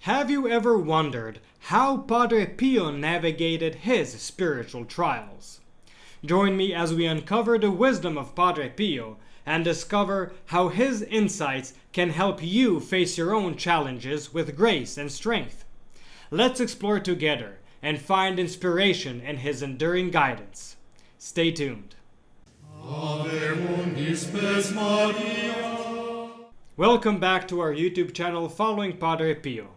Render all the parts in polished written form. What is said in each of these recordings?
Have you ever wondered how Padre Pio navigated his spiritual trials? Join me as we uncover the wisdom of Padre Pio and discover how his insights can help you face your own challenges with grace and strength. Let's explore together and find inspiration in his enduring guidance. Stay tuned. Welcome back to our YouTube channel following Padre Pio.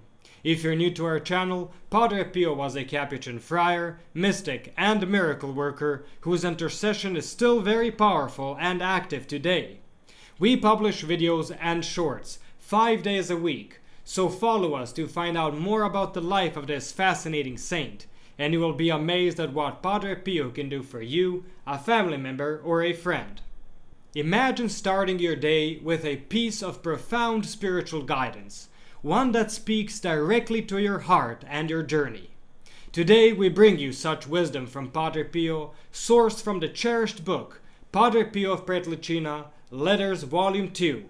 If you're new to our channel, Padre Pio was a Capuchin friar, mystic, and miracle worker whose intercession is still very powerful and active today. We publish videos and shorts 5 days a week, so follow us to find out more about the life of this fascinating saint, and you will be amazed at what Padre Pio can do for you, a family member, or a friend. Imagine starting your day with a piece of profound spiritual guidance, one that speaks directly to your heart and your journey. Today we bring you such wisdom from Padre Pio, sourced from the cherished book, Padre Pio of Pietrelcina, Letters Volume 2.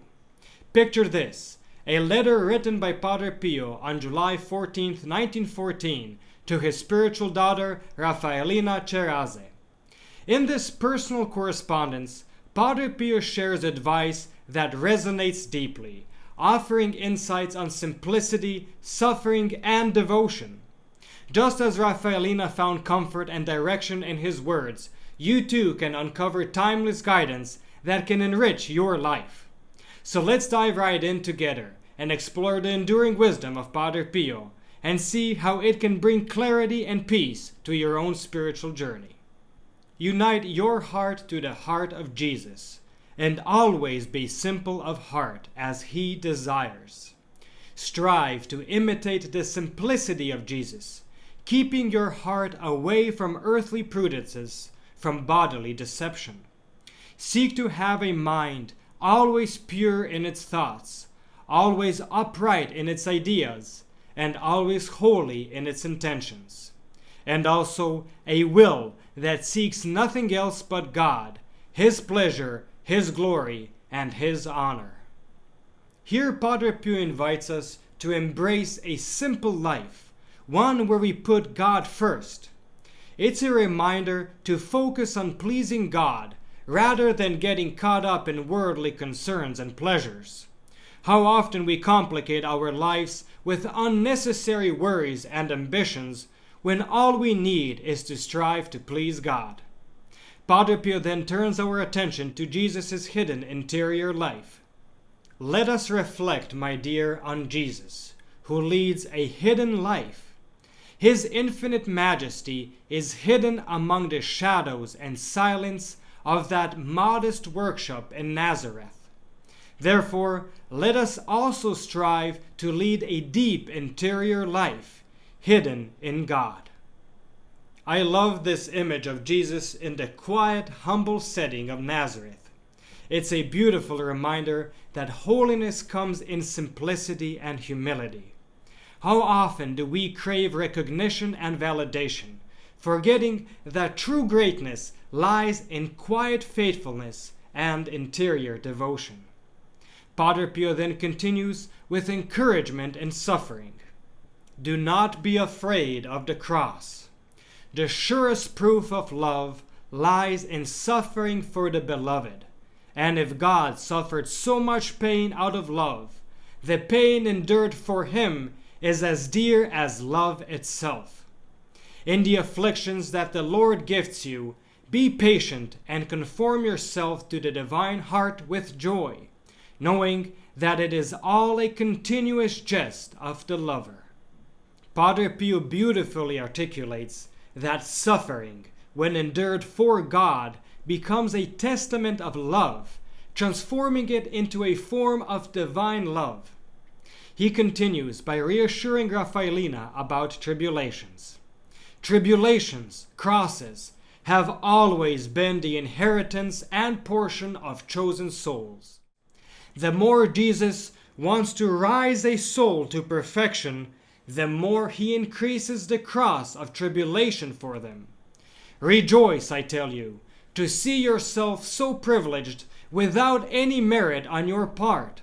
Picture this, a letter written by Padre Pio on July 14, 1914, to his spiritual daughter, Raffaellina Ceraze. In this personal correspondence, Padre Pio shares advice that resonates deeply, offering insights on simplicity, suffering, and devotion. Just as Raffaellina found comfort and direction in his words, you too can uncover timeless guidance that can enrich your life. So let's dive right in together and explore the enduring wisdom of Padre Pio and see how it can bring clarity and peace to your own spiritual journey. Unite your heart to the heart of Jesus, and always be simple of heart as he desires. Strive to imitate the simplicity of Jesus, keeping your heart away from earthly prudences, from bodily deception. Seek to have a mind always pure in its thoughts, always upright in its ideas, and always holy in its intentions. And also a will that seeks nothing else but God, his pleasure, his glory, and his honor. Here Padre Pio invites us to embrace a simple life, one where we put God first. It's a reminder to focus on pleasing God rather than getting caught up in worldly concerns and pleasures. How often we complicate our lives with unnecessary worries and ambitions when all we need is to strive to please God. Padre Pio then turns our attention to Jesus' hidden interior life. Let us reflect, my dear, on Jesus, who leads a hidden life. His infinite majesty is hidden among the shadows and silence of that modest workshop in Nazareth. Therefore, let us also strive to lead a deep interior life, hidden in God. I love this image of Jesus in the quiet, humble setting of Nazareth. It's a beautiful reminder that holiness comes in simplicity and humility. How often do we crave recognition and validation, forgetting that true greatness lies in quiet faithfulness and interior devotion. Padre Pio then continues with encouragement in suffering. Do not be afraid of the cross. The surest proof of love lies in suffering for the beloved. And if God suffered so much pain out of love, the pain endured for him is as dear as love itself. In the afflictions that the Lord gifts you, be patient and conform yourself to the divine heart with joy, knowing that it is all a continuous jest of the lover. Padre Pio beautifully articulates that suffering, when endured for God, becomes a testament of love, transforming it into a form of divine love. He continues by reassuring Raffaellina about tribulations. Tribulations, crosses, have always been the inheritance and portion of chosen souls. The more Jesus wants to rise a soul to perfection, the more he increases the cross of tribulation for them. Rejoice, I tell you, to see yourself so privileged without any merit on your part.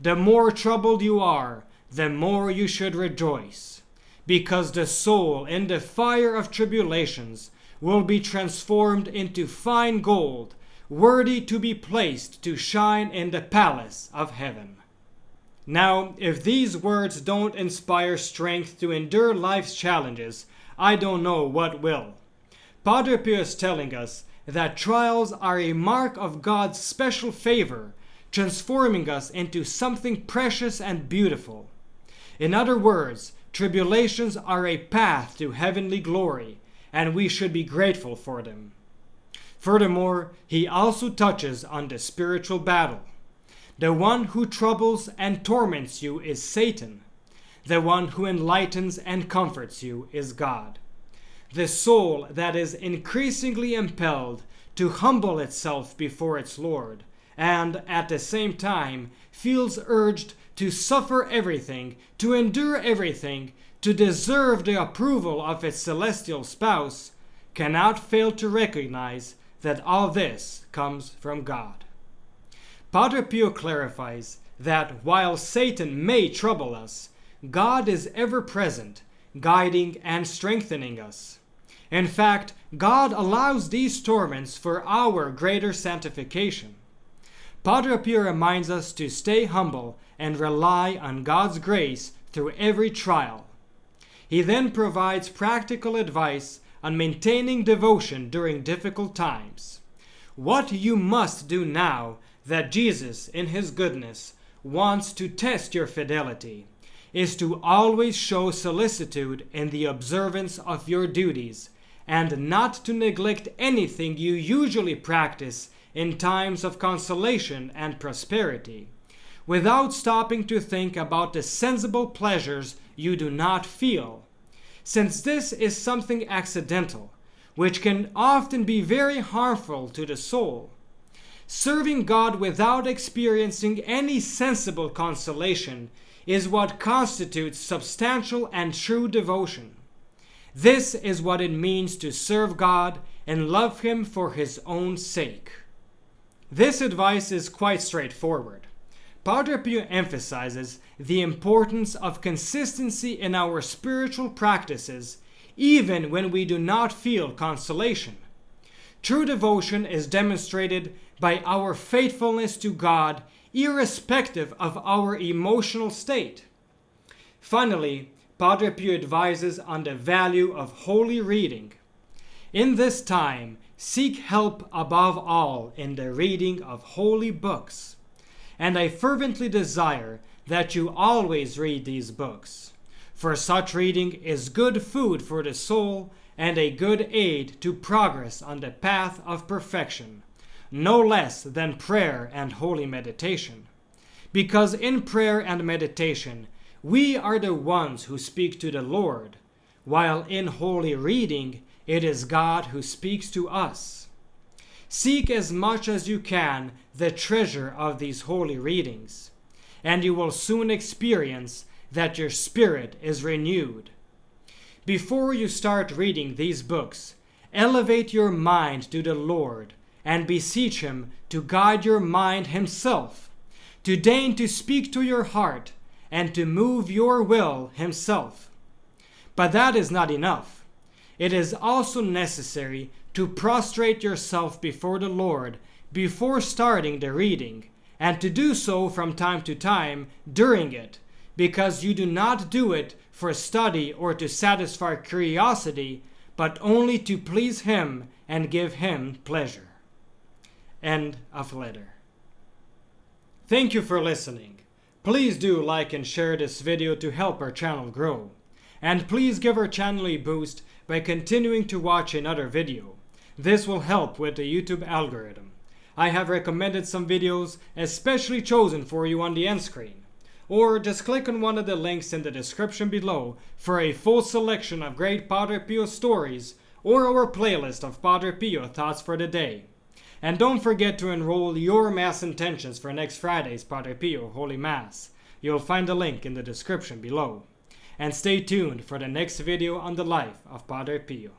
The more troubled you are, the more you should rejoice, because the soul in the fire of tribulations will be transformed into fine gold, worthy to be placed to shine in the palace of heaven. Now, if these words don't inspire strength to endure life's challenges, I don't know what will. Padre Pio is telling us that trials are a mark of God's special favor, transforming us into something precious and beautiful. In other words, tribulations are a path to heavenly glory, and we should be grateful for them. Furthermore, he also touches on the spiritual battle. The one who troubles and torments you is Satan. The one who enlightens and comforts you is God. The soul that is increasingly impelled to humble itself before its Lord, and at the same time feels urged to suffer everything, to endure everything, to deserve the approval of its celestial spouse, cannot fail to recognize that all this comes from God. Padre Pio clarifies that while Satan may trouble us, God is ever present, guiding and strengthening us. In fact, God allows these torments for our greater sanctification. Padre Pio reminds us to stay humble and rely on God's grace through every trial. He then provides practical advice on maintaining devotion during difficult times. What you must do now that Jesus, in his goodness, wants to test your fidelity is to always show solicitude in the observance of your duties, and not to neglect anything you usually practice in times of consolation and prosperity, without stopping to think about the sensible pleasures you do not feel, since this is something accidental, which can often be very harmful to the soul. Serving God without experiencing any sensible consolation is what constitutes substantial and true devotion. This is what it means to serve God and love Him for His own sake. This advice is quite straightforward. Padre Pio emphasizes the importance of consistency in our spiritual practices, even when we do not feel consolation. True devotion is demonstrated by our faithfulness to God, irrespective of our emotional state. Finally, Padre Pio advises on the value of holy reading. In this time, seek help above all in the reading of holy books. And I fervently desire that you always read these books, for such reading is good food for the soul and a good aid to progress on the path of perfection, no less than prayer and holy meditation. Because in prayer and meditation, we are the ones who speak to the Lord, while in holy reading, it is God who speaks to us. Seek as much as you can the treasure of these holy readings, and you will soon experience that your spirit is renewed. Before you start reading these books, elevate your mind to the Lord and beseech Him to guide your mind Himself, to deign to speak to your heart, and to move your will Himself. But that is not enough. It is also necessary to prostrate yourself before the Lord before starting the reading, and to do so from time to time during it, because you do not do it for study or to satisfy curiosity, but only to please Him and give Him pleasure. End of letter. Thank you for listening. Please do like and share this video to help our channel grow. And please give our channel a boost by continuing to watch another video. This will help with the YouTube algorithm. I have recommended some videos especially chosen for you on the end screen. Or just click on one of the links in the description below for a full selection of great Padre Pio stories or our playlist of Padre Pio Thoughts for the Day. And don't forget to enroll your Mass intentions for next Friday's Padre Pio Holy Mass. You'll find the link in the description below. And stay tuned for the next video on the life of Padre Pio.